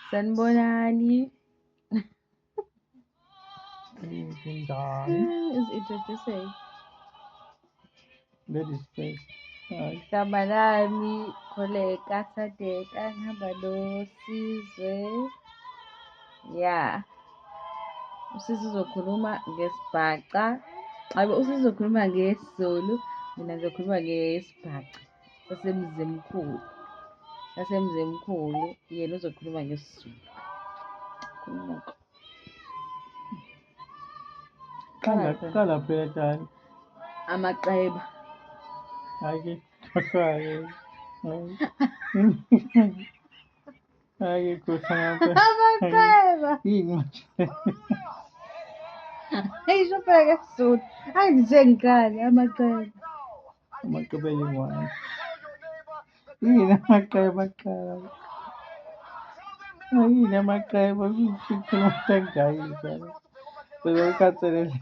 Sanibonani. Njani? Is-introducing. Ladies first. Hayi. Igama lami Kholeka Thadeka, ngihamba noSizwe. Ya. uSizwe uzokhuluma ngesibhaca. USizwe uzokhuluma ngesiZulu, mina ngizokhuluma ngesibhaca sasemzimkhulu. Yena uzokhuluma ngesiZulu. Khuluma. Qala phela Njani. Amaqeba. Hhayi ke hhayi khosa ngapha. Amaqeba. Yini manje? Ngisho phela ngesiZulu. Angithe ngiqale amaqeba. Amaqeba yingwane. Yini amaqeba qala? Yini amaqeba? Kukhuluma kanjani njalo? Uzokhathalela.